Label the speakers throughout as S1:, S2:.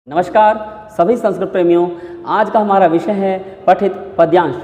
S1: नमस्कार सभी संस्कृत प्रेमियों। आज का हमारा विषय है पठित पद्यांश।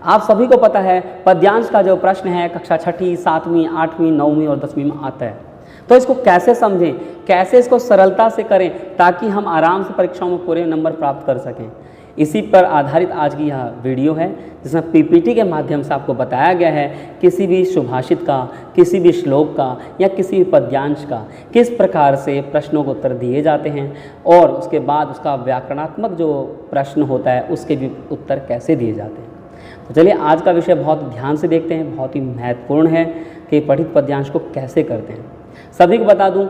S1: आप सभी को पता है पद्यांश का जो प्रश्न है कक्षा छठी, 7वीं, 8वीं, 9वीं और 10वीं में आता है। तो इसको कैसे समझें, कैसे इसको सरलता से करें ताकि हम आराम से परीक्षाओं में पूरे नंबर प्राप्त कर सकें, इसी पर आधारित आज की यह वीडियो है जिसमें पीपीटी के माध्यम से आपको बताया गया है किसी भी सुभाषित का, किसी भी श्लोक का या किसी भी पद्यांश का किस प्रकार से प्रश्नों को उत्तर दिए जाते हैं और उसके बाद उसका व्याकरणात्मक जो प्रश्न होता है उसके भी उत्तर कैसे दिए जाते हैं। तो चलिए आज का विषय बहुत ध्यान से देखते हैं, बहुत ही महत्वपूर्ण है कि पठित पद्यांश को कैसे करते हैं। सभी को बता दूं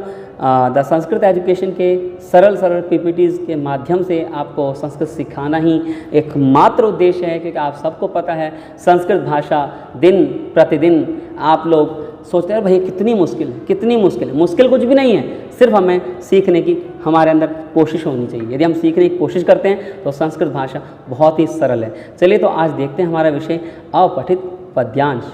S1: द संस्कृत एजुकेशन के सरल पीपीटीज़ के माध्यम से आपको संस्कृत सिखाना ही एकमात्र उद्देश्य है, क्योंकि आप सबको पता है संस्कृत भाषा दिन प्रतिदिन आप लोग सोचते हैं भाई कितनी मुश्किल है, कितनी मुश्किल है। मुश्किल कुछ भी नहीं है, सिर्फ हमें सीखने की हमारे अंदर कोशिश होनी चाहिए। यदि हम सीखने की कोशिश करते हैं तो संस्कृत भाषा बहुत ही सरल है। चलिए तो आज देखते हैं हमारा विषय अपठित पद्यांश।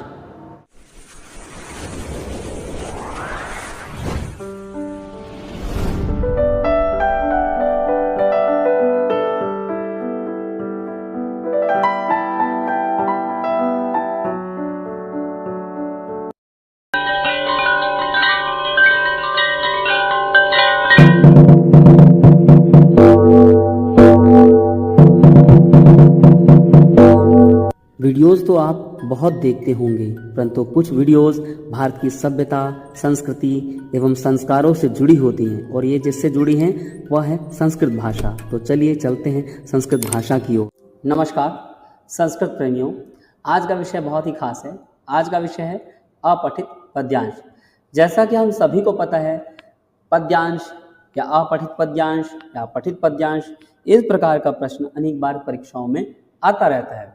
S1: वीडियोस तो आप बहुत देखते होंगे, परंतु कुछ वीडियोस भारत की सभ्यता, संस्कृति एवं संस्कारों से जुड़ी होती हैं और ये जिससे जुड़ी हैं वह है संस्कृत भाषा। तो चलिए चलते हैं संस्कृत भाषा की ओर। नमस्कार संस्कृत प्रेमियों, आज का विषय बहुत ही खास है। आज का विषय है अपठित पद्यांश। जैसा कि हम सभी को पता है पद्यांश या अपठित पद्यांश या पठित पद्यांश, इस प्रकार का प्रश्न अनेक बार परीक्षाओं में आता रहता है,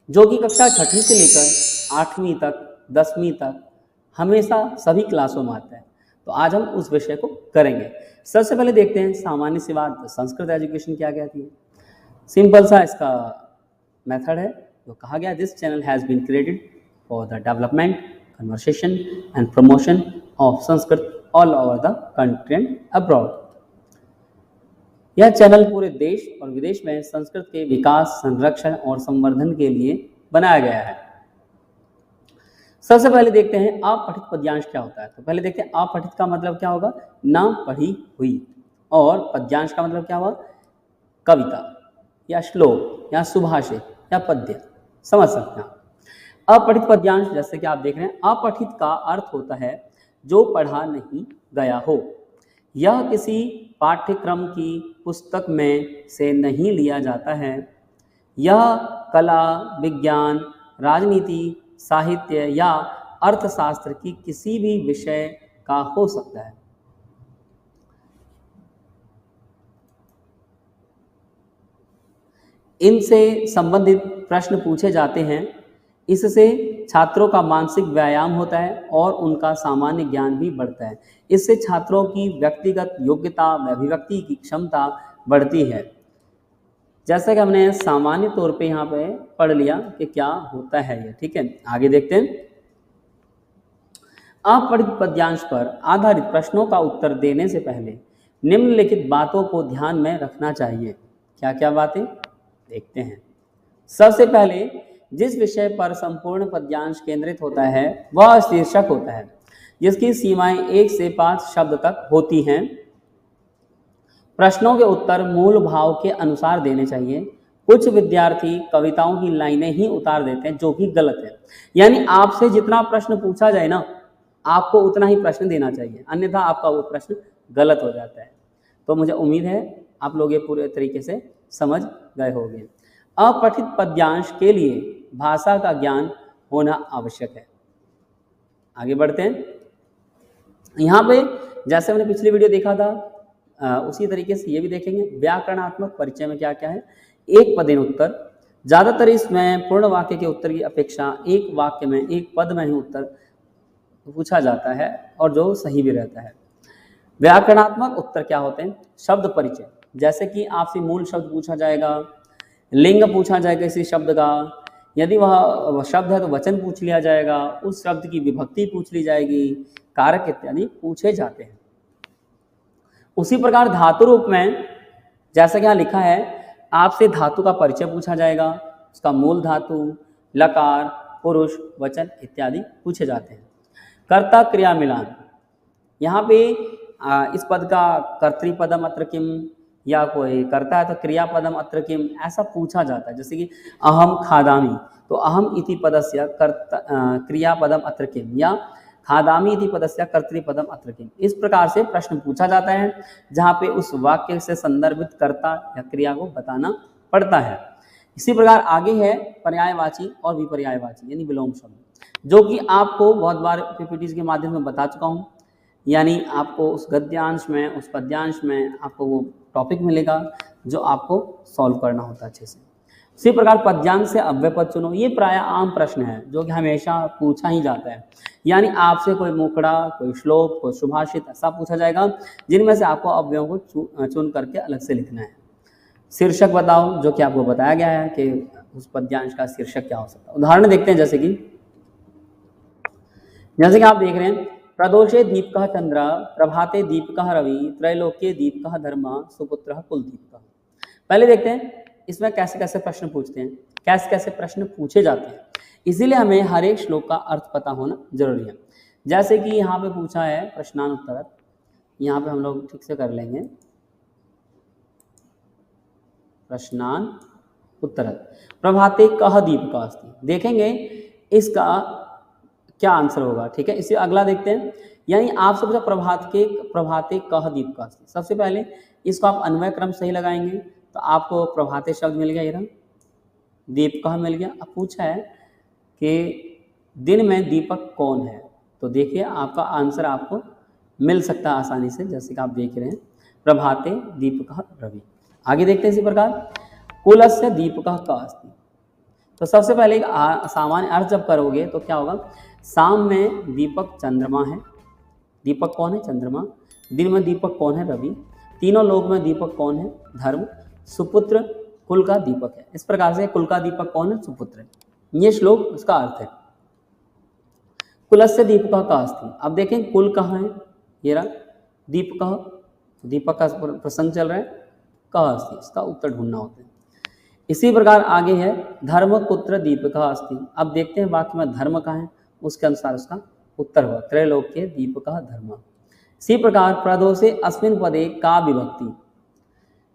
S1: जो कि कक्षा छठी से लेकर 8वीं तक, 10वीं तक हमेशा सभी क्लासों में आता है। तो आज हम उस विषय को करेंगे। सबसे पहले देखते हैं सामान्य सी बात, संस्कृत एजुकेशन क्या कहती है। सिंपल सा इसका मेथड है जो कहा गया, this channel has been created for the development, conversation and promotion of Sanskrit all over the country and abroad. यह चैनल पूरे देश और विदेश में संस्कृत के विकास, संरक्षण और संवर्धन के लिए बनाया गया है। सबसे पहले देखते हैं अपठित पद्यांश क्या होता है। तो पहले देखते हैं अपठित का मतलब क्या होगा, ना पढ़ी हुई, और पद्यांश का मतलब क्या हुआ, कविता या श्लोक या सुभाषित या पद्य। समझ सकते हैं अपठित पद्यांश। जैसे कि आप देख रहे हैं अपठित का अर्थ होता है जो पढ़ा नहीं गया हो। यह किसी पाठ्यक्रम की पुस्तक में से नहीं लिया जाता है। यह कला, विज्ञान, राजनीति, साहित्य या अर्थशास्त्र की किसी भी विषय का हो सकता है। इनसे संबंधित प्रश्न पूछे जाते हैं। इससे छात्रों का मानसिक व्यायाम होता है और उनका सामान्य ज्ञान भी बढ़ता है। इससे छात्रों की व्यक्तिगत योग्यता व अभिव्यक्ति की क्षमता बढ़ती है। जैसा कि हमने सामान्य तौर पे यहाँ पे पढ़ लिया कि क्या होता है ये, ठीक है। आगे देखते हैं। अपठित पद्यांश पर आधारित प्रश्नों का उत्तर देने से पहले निम्नलिखित बातों को ध्यान में रखना चाहिए। क्या क्या बातें देखते हैं। सबसे पहले जिस विषय पर संपूर्ण पद्यांश केंद्रित होता है वह शीर्षक होता है, जिसकी सीमाएं 1 से 5 शब्द तक होती हैं। प्रश्नों के उत्तर मूल भाव के अनुसार देने चाहिए। कुछ विद्यार्थी कविताओं की लाइनें ही उतार देते हैं, जो कि गलत है। यानी आपसे जितना प्रश्न पूछा जाए ना, आपको उतना ही प्रश्न देना चाहिए, अन्यथा आपका वो प्रश्न गलत हो जाता है। तो मुझे उम्मीद है आप लोग ये पूरे तरीके से समझ गए होंगे। अपठित पद्यांश के लिए भाषा का ज्ञान होना आवश्यक है। आगे बढ़ते हैं। यहाँ पे जैसे मैंने पिछली वीडियो देखा था उसी तरीके से ये भी देखेंगे। व्याकरणात्मक परिचय में क्या क्या है, एक पदेन उत्तर। ज़्यादातर इसमें पूर्ण वाक्य के उत्तर की अपेक्षा एक वाक्य में, एक पद में ही उत्तर पूछा जाता है और जो सही भी रहता है। व्याकरणात्मक उत्तर क्या होते हैं, शब्द परिचय। जैसे कि आपसे मूल शब्द पूछा जाएगा, लिंग पूछा जाएगा किसी शब्द का, यदि वह शब्द है तो वचन पूछ लिया जाएगा, उस शब्द की विभक्ति पूछ ली जाएगी, कारक इत्यादि पूछे जाते हैं। उसी प्रकार धातु रूप में जैसा कि यहाँ लिखा है, आपसे धातु का परिचय पूछा जाएगा, उसका मूल धातु, लकार, पुरुष, वचन इत्यादि पूछे जाते हैं। कर्ता क्रिया मिलान, यहाँ पे इस पद का कर्तृपदम अत्र किम, या कोई कर्ता है तो क्रियापदम अत्र किम, ऐसा पूछा जाता है। जैसे कि अहम खादामी, तो अहम इति पदस्य क्रियापदम अत्र किम, या खादामी इति पदस्य कर्तृपदम अत्र किम। इस प्रकार से प्रश्न पूछा जाता है जहाँ पे उस वाक्य से संदर्भित कर्ता या क्रिया को बताना पड़ता है। इसी प्रकार आगे है पर्यायवाची और विपर्यायवाची यानी विलोम शब्द, जो कि आपको बहुत बार पीपीटी के माध्यम में बता चुका हूँ। यानी आपको उस गद्यांश में, उस पद्यांश में आपको वो टॉपिक मिलेगा जो आपको सॉल्व करना होता है अच्छे से। इसी प्रकार पद्यांश से अव्यय पद चुनो, ये प्राय आम प्रश्न है जो कि हमेशा पूछा ही जाता है। यानी आपसे कोई मुखड़ा, कोई श्लोक, कोई सुभाषित ऐसा पूछा जाएगा जिनमें से आपको अव्ययों को चुन करके अलग से लिखना है। शीर्षक बताओ, जो कि आपको बताया गया है कि उस पद्यांश का शीर्षक क्या हो सकता है। उदाहरण देखते हैं, जैसे कि आप देख रहे हैं, प्रदोषे दीपकः चंद्र, प्रभाते दीपकः रवि, त्रैलोक्ये दीपकः धर्म, सुपुत्रः कुलदीपकः। पहले देखते हैं इसमें कैसे कैसे प्रश्न पूछते हैं, कैसे कैसे प्रश्न पूछे जाते हैं। इसीलिए हमें हर एक श्लोक का अर्थ पता होना जरूरी है। जैसे कि यहाँ पे पूछा है प्रश्नानुत्तर, यहाँ पे हम लोग ठीक से कर लेंगे प्रश्नान उत्तर। प्रभाते कह दीपकः अस्ति, देखेंगे इसका क्या आंसर होगा। ठीक है, इसे अगला देखते हैं। यानी आपसे पूछा प्रभाते कह दीपकः अस्ति, सबसे पहले इसको आप अन्वय क्रम सही लगाएंगे तो आपको प्रभाते शब्द मिल गया, ये रहा, दीपकः मिल गया। अब पूछा है कि दिन में दीपक कौन है, तो देखिए आपका आंसर आपको मिल सकता है आसानी से, जैसे कि आप देख रहे हैं प्रभाते दीपकः रवि। आगे देखते हैं इसी प्रकार, कुलस्य दीपकः कः अस्ति। तो सबसे पहले सामान्य अर्थ जब करोगे तो क्या होगा, शाम में दीपक चंद्रमा है, दीपक कौन है, चंद्रमा। दिन में दीपक कौन है, रवि। तीनों लोक में दीपक कौन है, धर्म। सुपुत्र कुल का दीपक है। इस प्रकार से कुल का दीपक कौन है, सुपुत्र है। ये श्लोक उसका अर्थ है। कुलस्य दीपकः कः अस्ति। अब देखें कुल कहाँ है, ये रहा, दीपकः, दीपक का प्रसंग चल रहा है, कः अस्ति, इसका उत्तर ढूंढना होता है। इसी प्रकार आगे है धर्म कुत्र दीपकः अस्ति। अब देखते हैं वाक्य में धर्म कहाँ है, उसके अनुसार उसका उत्तर हुआ, त्रैलोक्ये दीपकः धर्म। इसी प्रकार प्रदोषे अस्मिन् पदे का विभक्ति,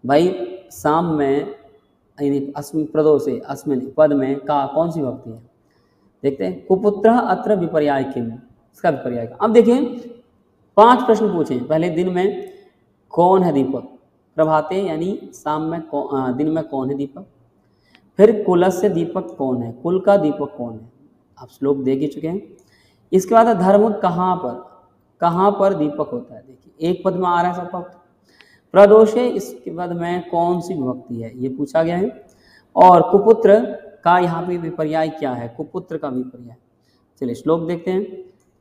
S1: भाई शाम में प्रदोषे अस्मिन् पद में का कौन सी विभक्ति है, देखते हैं। कुपुत्रः अत्र विपर्याय किम, इसका विपर्याय। अब देखिए 5 प्रश्न पूछे। पहले दिन में कौन है दीपक, प्रभाते यानी शाम में दिन में कौन है दीपक। फिर कुलस्य दीपक कौन है, कुल का दीपक कौन है, आप श्लोक देख ही चुके हैं। इसके बाद धर्म कहाँ पर दीपक होता है, देखिए एक पद में आ रहा है सब पद। प्रदोषे इसके पद में कौन सी विभक्ति है, ये पूछा गया है। और कुपुत्र का यहाँ पे विपर्याय क्या है, कुपुत्र का विपर्याय। चलिए श्लोक देखते हैं।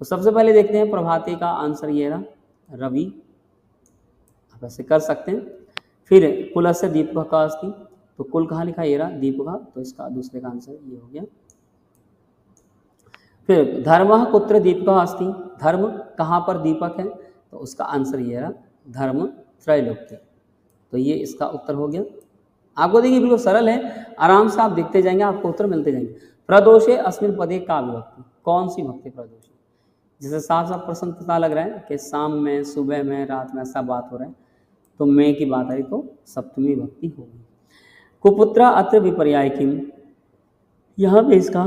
S1: तो सबसे पहले देखते हैं प्रभाते का आंसर ये रहा, रवि, आप ऐसे कर सकते हैं। फिर कुलस्य दीपकः कः अस्ति, तो कुल कहाँ लिखा, ये रहा दीपकः, तो इसका दूसरे का आंसर ये हो गया। फिर धर्मः कुत्र दीपकः अस्ति, धर्म कहाँ पर दीपक है, तो उसका आंसर ये रहा धर्म त्रैलोक्य, तो ये इसका उत्तर हो गया। आपको देखिए बिल्कुल सरल है, आराम से आप देखते जाएंगे, आपको उत्तर मिलते जाएंगे। प्रदोषे अस्मिन् पदे का विभक्ति, कौन सी विभक्ति प्रदोषे, जिसे साफ साफ प्रश्न पता लग रहा है कि शाम में, सुबह में, रात में ऐसा बात हो रहा है, तो मैं की बात आई तो सप्तमी विभक्ति होगी। कुपुत्र अत्र विपर्याय किम, यहाँ पे इसका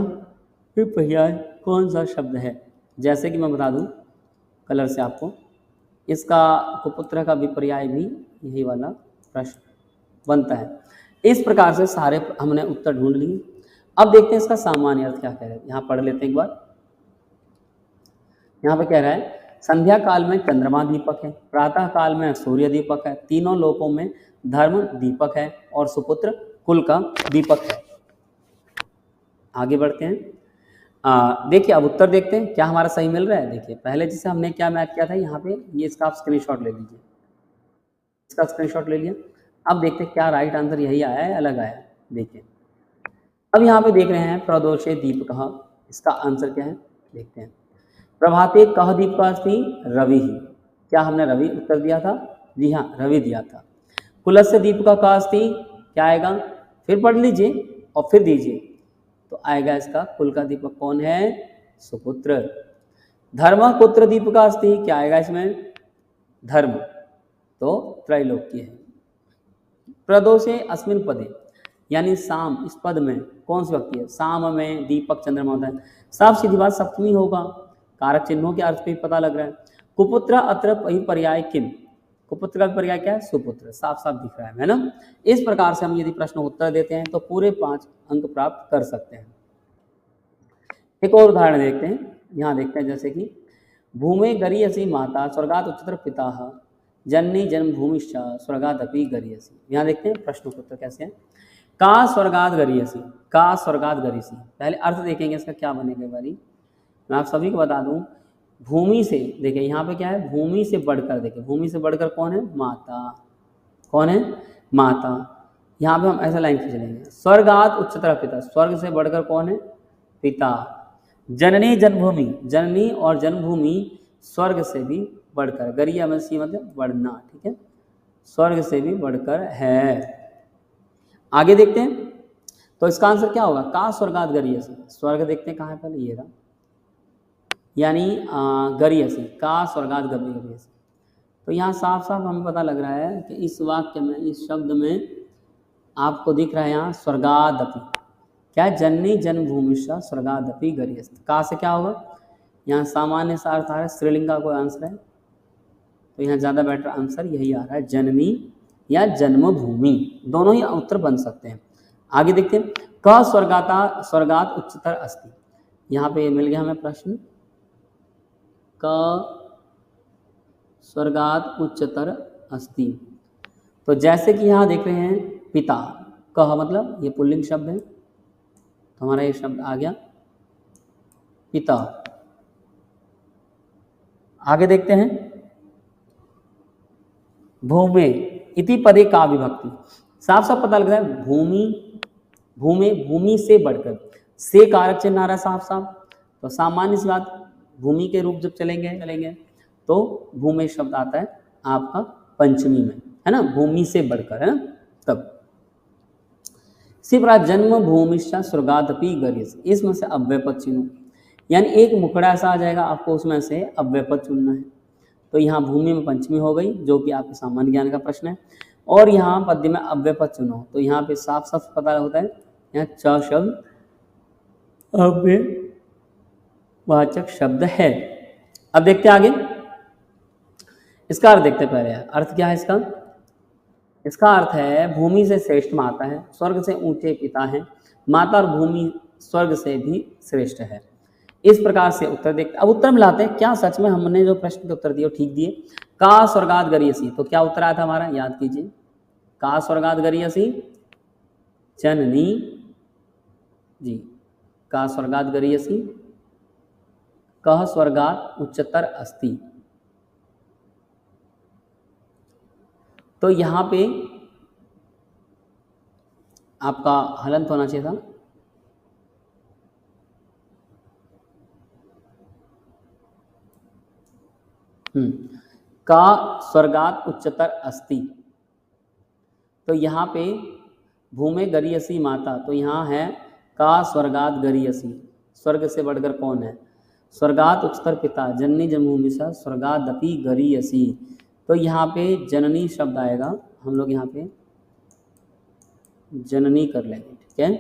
S1: विपर्याय कौन सा शब्द है, जैसे कि मैं बता दूं कलर से आपको, इसका कुपुत्र का विपर्याय भी यही वाला प्रश्न बनता है। इस प्रकार से सारे हमने उत्तर ढूंढ लिए। अब देखते हैं इसका सामान्य अर्थ क्या कह रहे हैं, यहाँ पढ़ लेते हैं एक बार। यहाँ पे कह रहा है संध्या काल में चंद्रमा दीपक है, प्रातः काल में सूर्य दीपक है, तीनों लोकों में धर्म दीपक है और सुपुत्र कुल का दीपक है। आगे बढ़ते हैं। देखिए अब उत्तर देखते हैं क्या हमारा सही मिल रहा है। देखिए पहले जिसे हमने क्या मैच किया था, यहाँ पे ये इसका आप स्क्रीनशॉट ले लीजिए, इसका स्क्रीनशॉट ले लिया। अब देखते हैं क्या राइट आंसर यही आया है, अलग आया है। देखिए अब यहाँ पे देख रहे हैं प्रदोषे दीपकः, इसका आंसर क्या है देखते हैं। प्रभाते कः दीपकः अस्ति, रवि ही, क्या हमने रवि उत्तर दिया था, जी हाँ, रवि दिया था। कुलस्य दीपिका का अस्ति, क्या आएगा, फिर पढ़ लीजिए और फिर दीजिए, तो आएगा इसका कुल का दीपक कौन है, सुपुत्र। धर्म पुत्र दीपिका अस्ति, क्या आएगा इसमें, धर्म, तो त्रैलोक्य है। प्रदोषे अस्मिन पदे, यानी शाम, इस पद में कौन सी व्यक्ति है, शाम में दीपक चंद्रमा होता है, साफ सीधी बात सप्तमी होगा, कारक चिन्हों के अर्थ पे पता लग रहा है। कुपुत्र अत्र पर्याय किम, कुपुत्र का पर्याय क्या है, सुपुत्र, साफ साफ दिख रहा है ना। इस प्रकार से हम यदि प्रश्न उत्तर देते हैं तो पूरे 5 अंक प्राप्त कर सकते हैं। एक और उदाहरण देखते हैं, यहाँ देखते हैं जैसे कि भूमे गरीयसी माता स्वर्गात उच्चतर पिता जननी जन्मभूमिश्च स्वर्गादपि गरीयसी। यहाँ देखते हैं प्रश्न उत्तर कैसे है। का स्वर्गात गरीयसी, का स्वर्गात गरीयसी, पहले अर्थ देखेंगे इसका क्या बनेगा बारी। मैं आप सभी को बता दूं, भूमि से, देखिए यहाँ पे क्या है, भूमि से बढ़कर, देखिए भूमि से बढ़कर कौन है, माता, कौन है, माता। यहाँ पे हम ऐसा लाइन खींच लेंगे, स्वर्गात उच्चतर पिता, स्वर्ग से बढ़कर कौन है, पिता। जननी जन्मभूमि, जननी और जन्मभूमि स्वर्ग से भी बढ़कर, गरिया में सी मतलब बढ़ना, ठीक है, स्वर्ग से भी बढ़कर है। आगे देखते हैं, तो इसका आंसर क्या होगा, का स्वर्गात गरीयसी, स्वर्ग देखते हैं कहाँ है पहले, ये रहा, यानी गरीयसी, का स्वर्गात गरीयसी। तो यहाँ साफ साफ हमें पता लग रहा है कि इस वाक्य में, इस शब्द में आपको दिख रहा है यहाँ स्वर्गादपि, क्या है, जननी जन्मभूमिश्च स्वर्गादपि गरीयसी। का से क्या होगा, यहाँ सामान्य सा अर्थ आ रहा है, स्त्रीलिंग का कोई आंसर है, तो यहाँ ज़्यादा बेटर आंसर यही आ रहा है, जननी या जन्मभूमि, दोनों ही उत्तर बन सकते हैं। आगे देखते हैं, क स्वर्गात उच्चतर अस्ति, यहाँ पे मिल गया हमें प्रश्न, क स्वर्गात उच्चतर अस्ति। तो जैसे कि यहाँ देख रहे हैं पिता, कह मतलब ये पुल्लिंग शब्द है, तो हमारा ये शब्द आ गया पिता। आगे देखते हैं, भूमे इति पदे का विभक्ति, साफ साफ पता लग रहा है, भूमि, भूमे, भूमि से बढ़कर, से कारक चिन्ह आ रहा है साफ साफ, तो सामान्य सी बात, भूमि के रूप जब चलेंगे तो भूमे शब्द आता है आपका पंचमी में, है ना, भूमि से बढ़कर, है ना, तब। इसी प्रकार जन्मभूमिश्च स्वर्गादपि गरीयसी, इसमें से अव्ययपद चुनो, यानी एक मुखड़ा ऐसा आ जाएगा, आपको उसमें से अव्ययपद चुनना है। तो यहाँ भूमि में पंचमी हो गई, जो कि आपके सामान्य ज्ञान का प्रश्न है, और यहाँ पद्य में अव्ययपद चुनो, तो यहाँ पे साफ साफ पता होता है, यहाँ च शब्द अव्ययवाचक शब्द है। अब देखते हैं आगे, इसका अर्थ देखते हैं पहले, अर्थ क्या है इसका, इसका अर्थ है भूमि से श्रेष्ठ माता है, स्वर्ग से ऊंचे पिता हैं, माता और भूमि स्वर्ग से भी श्रेष्ठ है। इस प्रकार से उत्तर देखते, अब उत्तर मिलाते हैं, क्या सच में हमने जो प्रश्न के उत्तर दिए ठीक दिए। का स्वर्गात गरीयसी, तो क्या उत्तर आया था हमारा, याद कीजिए, का स्वर्गात गरीयसी, जननी जी, का स्वर्गात गरीयसी, कह स्वर्गात उच्चतर अस्ति। तो यहाँ पे आपका हलंत होना चाहिए था, का स्वर्गात उच्चतर अस्ति, तो यहाँ पे भूमे गरीयसी माता, तो यहाँ है का स्वर्गात गरीयसी, स्वर्ग से बढ़कर कौन है, स्वर्गात उच्चतर पिता, जननी जन्मभूमि से स्वर्गादपि गरीयसी। तो यहाँ पे जननी शब्द आएगा, हम लोग यहाँ पे जननी कर लेंगे, ठीक है।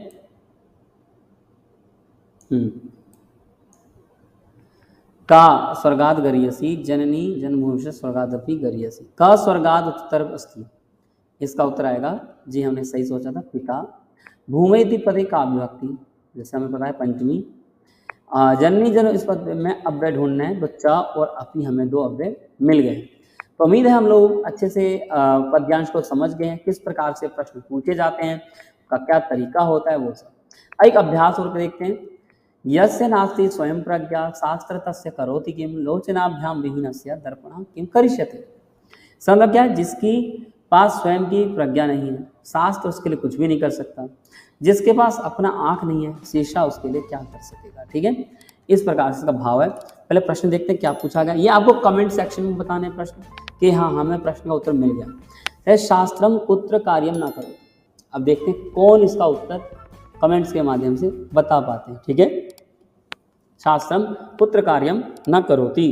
S1: का स्वर्गात गरीयसी, जननी जन्मभूमि से स्वर्गादपि गरीयसी, का स्वर्गात उच्चतर अस्ति, इसका उत्तर आएगा, जी हमने सही सोचा था, पिता। भूमे इति पदे का विभक्ति, जैसे हमें पता है पंचमी। जननी जन्म, इस पद में अव्यय ढूंढना है, तो च और अपी हमें 2 अव्यय मिल गए। तो उम्मीद है हम लोग अच्छे से पद्यांश को समझ गए हैं, किस प्रकार से प्रश्न पूछे जाते हैं, का क्या तरीका होता है, वो सब। एक अभ्यास और देखते हैं, यस्य नास्ति स्वयं प्रज्ञा शास्त्र तस्य करोति किम लोचनाभ्याम विहीनस्य दर्पणः किम करिष्यति। मतलब क्या है, जिसकी पास स्वयं की प्रज्ञा नहीं है, शास्त्र उसके लिए कुछ भी नहीं कर सकता, जिसके पास अपना आंख नहीं है, शीशा उसके लिए क्या कर सकेगा, ठीक है। इस प्रकार से इसका भाव है। पहले प्रश्न देखते हैं क्या पूछा गया। ये आपको कमेंट सेक्शन में बताने प्रश्न कि हाँ हमें प्रश्न का उत्तर मिल गया है। शास्त्रम कुत्र कार्यम ना करो। अब देखते हैं कौन इसका उत्तर कमेंट्स के माध्यम से बता पाते हैं। ठीक है, शास्त्रम कुत्र कार्यम न करोति,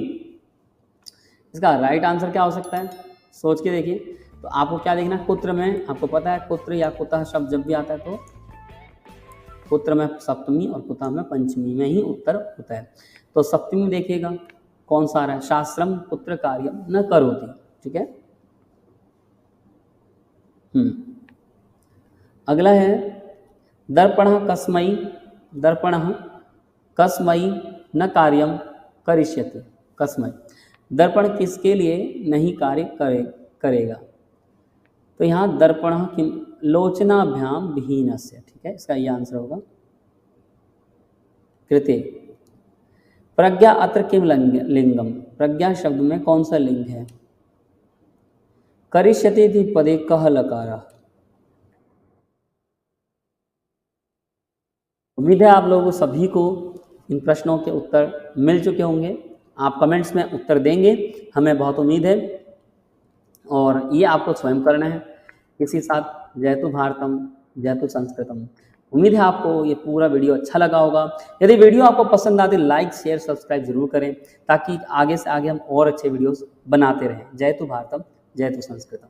S1: इसका राइट आंसर क्या हो सकता है, सोच के देखिए। तो आपको क्या देखना है, कुत्र में आपको पता है कुत्र या कुतः शब्द जब भी आता है तो कुत्र में सप्तमी और कुतः में पंचमी में ही उत्तर होता है। तो सप्तमी में देखिएगा कौन सा आ रहा है, शास्त्रम कुत्र कार्यम न करोति। ठीक है, अगला है दर्पणः कस्मै न कार्यम करिष्यति। कस्मै, दर्पण किसके लिए नहीं कार्य करेगा। तो यहाँ दर्पणः किम लोचनाभ्याम विहीनस्य। ठीक है, इसका ये आंसर होगा कृते। प्रज्ञा अत्र किम लिंगम, प्रज्ञा शब्द में कौन सा लिंग है। करिष्यति इति पदे कः लकारः। उम्मीद है आप लोगों सभी को इन प्रश्नों के उत्तर मिल चुके होंगे। आप कमेंट्स में उत्तर देंगे, हमें बहुत उम्मीद है, और ये आपको स्वयं करना है इसी साथ। जयतु भारतम जयतु संस्कृतम। उम्मीद है आपको ये पूरा वीडियो अच्छा लगा होगा। यदि वीडियो आपको पसंद आती लाइक शेयर सब्सक्राइब जरूर करें, ताकि आगे से आगे हम और अच्छे वीडियोस बनाते रहें। जयतु भारतम जयतु संस्कृतम।